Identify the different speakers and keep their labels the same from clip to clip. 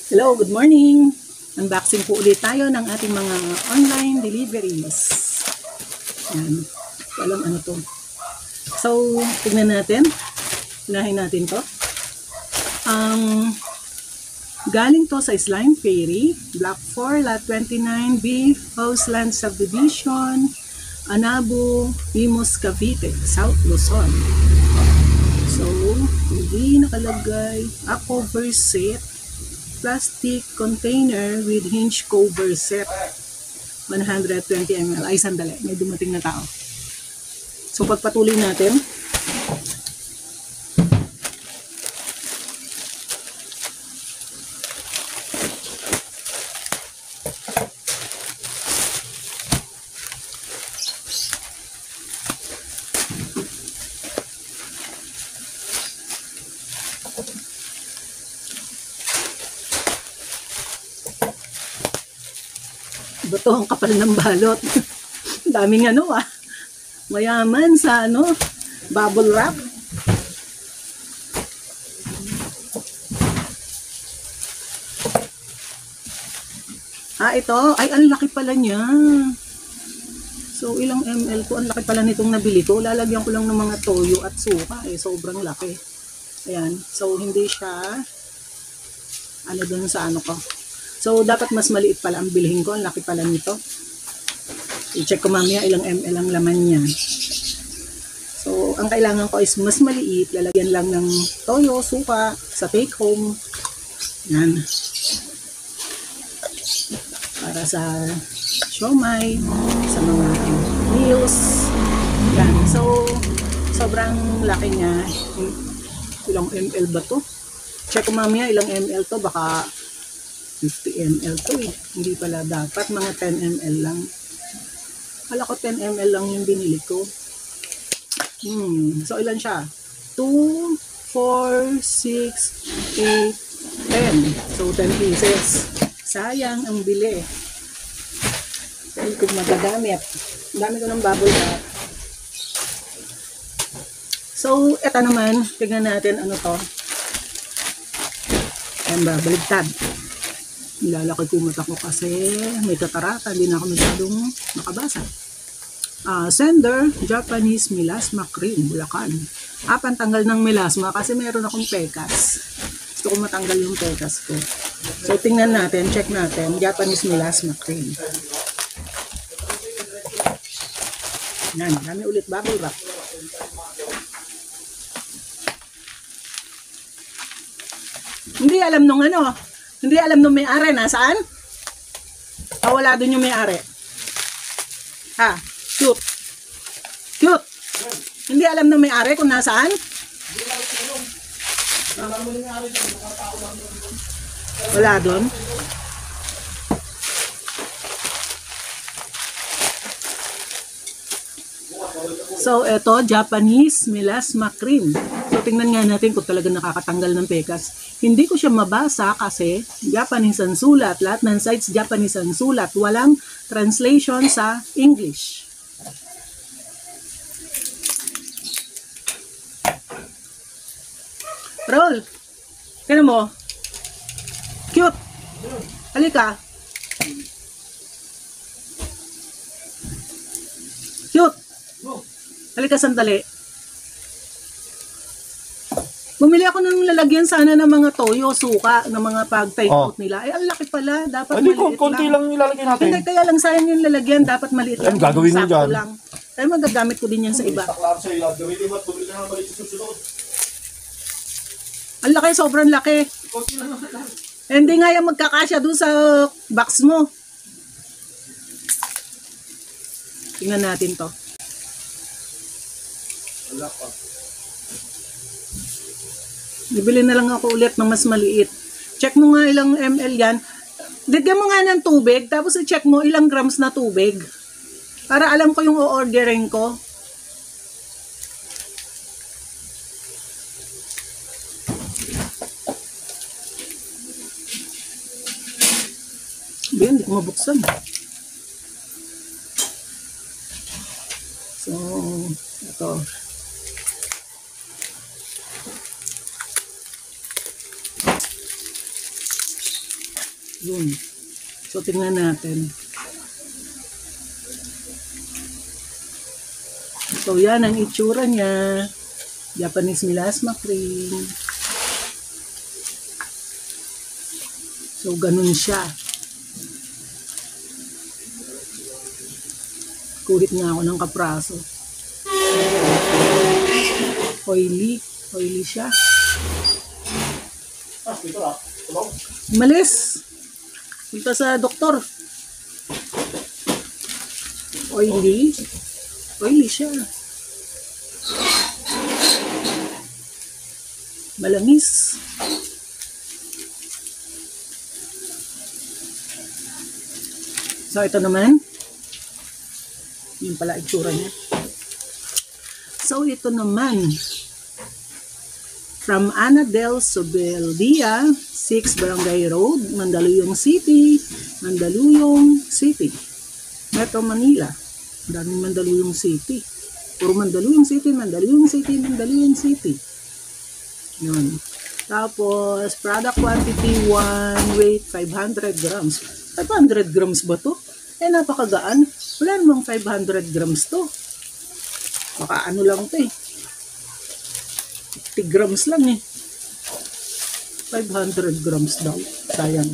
Speaker 1: Hello, good morning! Unboxing po ulit tayo ng ating mga online deliveries. Yan. Alam ano to. So, tignan natin. Unahin natin to. Galing to sa Slime Fairy, Block 4, Lot 29, B, Houseland Subdivision, Anabo, Imus, Cavite, South Luzon. So, hindi nakalagay. A cover set. Plastic container with hinge cover set. 120 ml. Ay, sandali. May dumating na tao. So, pagpatuloy natin. Ito ang kapal ng balot. Daming ano mayaman sa bubble wrap. Ito. Ay, ang laki pala niya. So, ilang ml to? Ang laki pala nitong nabili ko. Lalagyan ko lang ng mga toyo at suka. Sobrang laki. Ayan. So, hindi siya dun sa ko. So, dapat mas maliit pala ang bilhin ko. Ang laki pala nito. I-check ko mamaya ilang ml ang laman niya. So, ang kailangan ko is mas maliit. Lalagyan lang ng toyo, suka, sa take home. Yan. Para sa siomai, sa mga meals. Yan. So, sobrang laki niya. Ilang ml ba to? Check ko mamaya ilang ml to. Baka 50 ml to Hindi pala dapat. Mga 10 ml lang. Kala ko 10 ml lang yung binili ko. So, ilan siya? 2, 4, 6, 8, 10. So, 10 pieces. Sayang ang bili. Hindi ko magagamit. Dami ko ng bubble wrap. So, eto naman. Tignan natin ano to. Ayan ba? Baligtad. Nilalaki ko mata ko kasi may katarata, hindi na ako masyadong makabasa. Sender, Japanese Melasma Cream, Bulacan. Pantanggal ng melasma kasi meron akong pekas. Gusto ko matanggal yung pekas ko. So, tingnan natin, check natin, Japanese Melasma Cream. Yan, dami ulit bubble wrap. Hindi alam nung hindi alam nung may-ari, nasaan? Wala dun yung may-ari. Cute. Cute. Hindi alam nung may-ari kung nasaan? Wala dun. So, eto, Japanese Melasma Cream. So, tingnan nga natin kung talaga nakakatanggal ng pekas. Hindi ko siya mabasa kasi Japanese ang sulat. Lahat ng sites Japanese ang sulat. Walang translation sa English. Roll! Tignan mo. Cute! Halika. Cute! Halika sandali. Bumili ako ng lalagyan sana ng mga toyo, suka, ng mga pag-take out nila. Ay, ang laki pala. Dapat maliit
Speaker 2: konti lang ilalagay natin.
Speaker 1: Hindi, kaya lang sayang yung lalagyan. Dapat maliit lang.
Speaker 2: Gagawin mo dyan.
Speaker 1: Lang. Kaya magagamit ko din yan sa iba. Ang laki, sobrang laki. Hindi nga yung magkakasya doon sa box mo. Tingnan natin to.
Speaker 2: Wala pa.
Speaker 1: Bibili na lang ako ulit ng mas maliit. Check mo nga ilang ml yan. Digyan mo nga ng tubig, tapos i-check mo ilang grams na tubig. Para alam ko yung o-orderin ko. Hindi ko mabuksan. So, ito. Yun. So, tingnan natin. So, yan ang itsura niya. Japanese melasma cream. So, ganun siya. Kuhit nga ako ng kapraso. Oily. Oily siya. Malis. Punta sa doktor. Oily. Oily siya. Malamis. So, ito naman. Yun pala itsura niya. So, ito naman. From Ana del Sobeldia, 6 Barangay Road, Mandaluyong City, Mandaluyong City, Metro Manila. Daming Mandaluyong City. Puro Mandaluyong City, Mandaluyong City, Mandaluyong City. Yun. Tapos, product quantity 1, weight 500 grams. 500 grams ba to? Eh, napakagaan. Wala namang 500 grams to. Baka ano lang to eh. 50 grams lang eh. 500 grams daw. Sayang.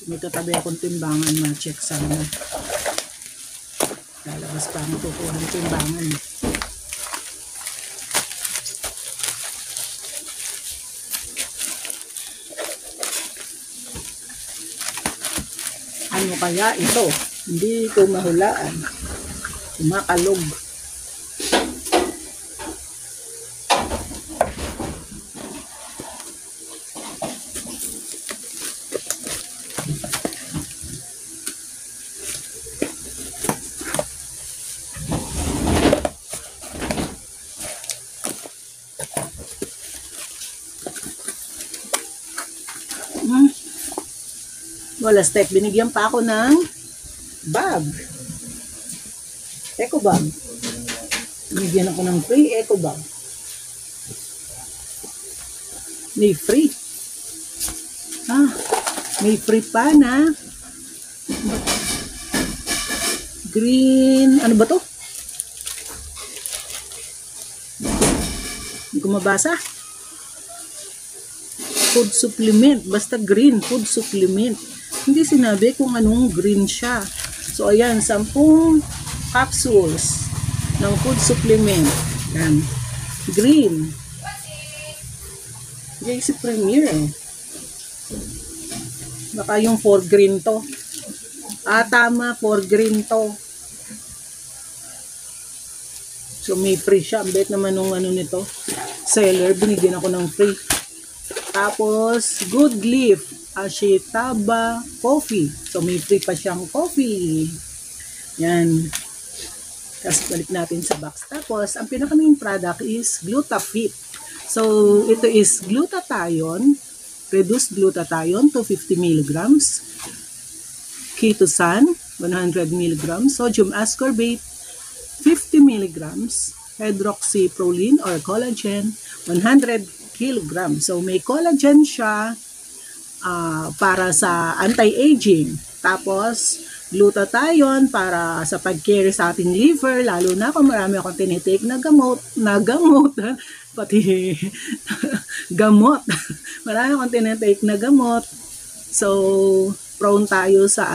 Speaker 1: May katabi akong timbangan, ma-check sana. Lalabas pa ang kukuha ng timbangan. Ano kaya ito? Hindi ko mahulaan. Kumakalog. Wala step. Binigyan pa ako ng bag. Eco bag. Binigyan ako ng free eco bag. May free. May free pa na green. Ano ba to? Hindi ko mabasa. Food supplement. Basta green. Food supplement. Hindi sinabi kung anong green siya. So, ayan, 10 capsules ng food supplement. Yan. Green. JC Premier. Baka yung 4 green to. Tama, 4 green to. So, may free siya. Ang bet naman nung ano nito. Seller, binigyan ako ng free. Tapos, Good Leaf. Ashitaba coffee. So, may free pa siyang coffee. Yan. Tapos, balik natin sa box. Tapos, ang pinaka-main product is Glutafit. So, ito is glutathione, reduced glutathione, 250 mg. Ketosan, 100 mg. Sodium ascorbate, 50 mg. Hydroxyproline or collagen, 100 kg. So, may collagen siya, para sa anti-aging. Tapos, glutathione para sa pag-care sa ating liver, lalo na kung marami akong tinitake na gamot, pati gamot. Marami akong tinitake na gamot. So, prone tayo sa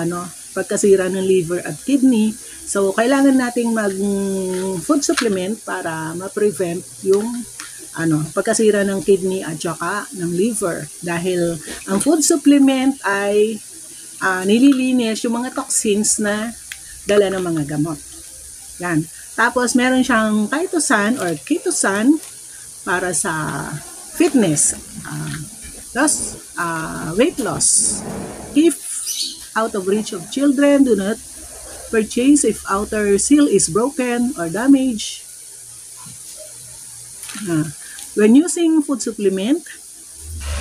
Speaker 1: pagkasira ng liver at kidney. So, kailangan nating mag-food supplement para ma-prevent yung pagkasira ng kidney at saka ng liver. Dahil ang food supplement ay nililinis yung mga toxins na dala ng mga gamot. Yan. Tapos meron siyang chitosan or ketosan para sa fitness, weight loss. If out of reach of children, do not purchase if outer seal is broken or damaged. When using food supplement,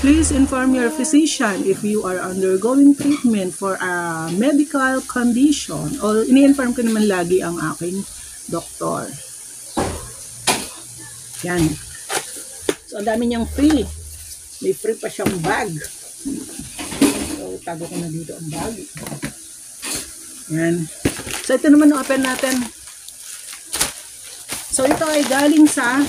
Speaker 1: please inform your physician if you are undergoing treatment for a medical condition. O ini-inform ko naman lagi ang aking doktor. Yan. So, ang dami niyang free. May free pa siyang bag. So, tago ko na dito ang bag. Yan. So, ito naman open natin. So, ito ay galing sa,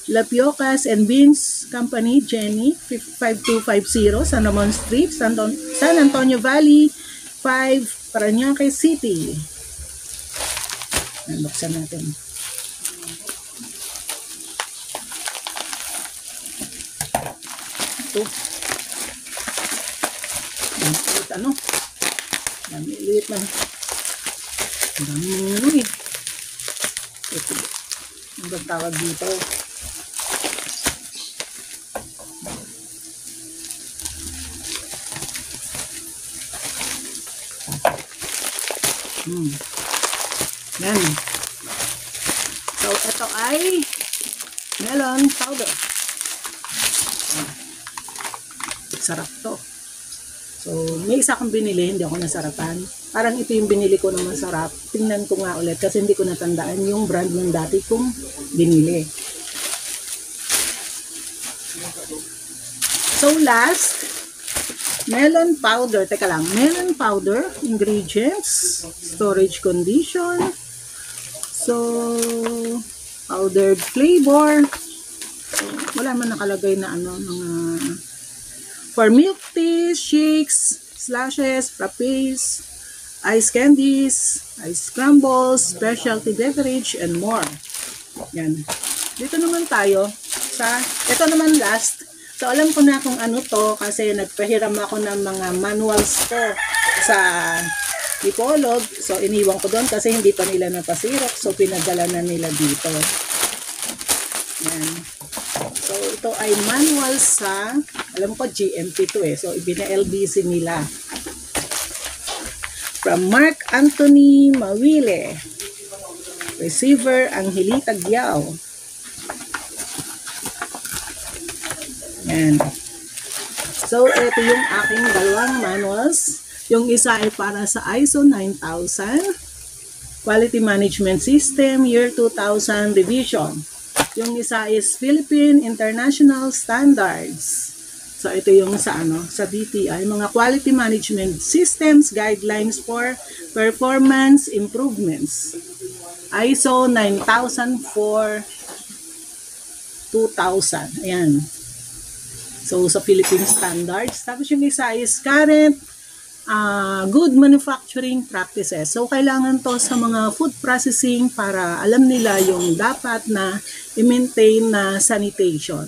Speaker 1: Lapiocas and Beans Company, Jenny, 5250, San Ramon Street, San Antonio Valley, 5, Parañaque City. Yan, buksan natin. Ito. Ano? Dami ulit lang. Dami ano eh. Ito. Ang tawag dito. Yan. So, ito ay melon powder. Sarap to. So, may isa akong binili, hindi ako nasarapan. Parang ito yung binili ko na masarap. Tingnan ko nga ulit kasi hindi ko natandaan yung brand ng dati kong binili. So, last, melon powder. Teka lang, melon powder, ingredients, storage condition, so, powdered flavor. So, wala man nakalagay na ano, mga for milk tea, shakes, slashes, frappes, ice candies, ice crumbles, specialty beverage, and more. Yan. Dito naman tayo sa, ito naman last. So, alam ko na kung ano to kasi nagpahiram ako ng mga manuals ko sa Dipolog. So, iniwan ko doon kasi hindi pa nila napasirok. So, pinadala na nila dito. Yan. So, ito ay manual sa, alam ko, GMP to eh. So, ibina-LBC nila. From Mark Anthony Mawile. Receiver, Angelita Gyao. Yan. So, ito yung aking dalawang manuals. Yung isa ay para sa ISO 9000, Quality Management System, Year 2000 Revision. Yung isa is Philippine International Standards. So, ito yung sa DTI, mga Quality Management Systems Guidelines for Performance Improvements. ISO 9004 2000. Ayan. So, sa Philippine Standards. Tapos yung isa is Current Good Manufacturing Practices. So, kailangan to sa mga food processing para alam nila yung dapat na i-maintain na sanitation.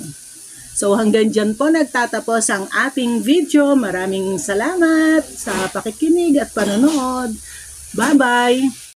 Speaker 1: So, hanggang dyan po nagtatapos ang ating video. Maraming salamat sa pakikinig at panonood. Bye-bye!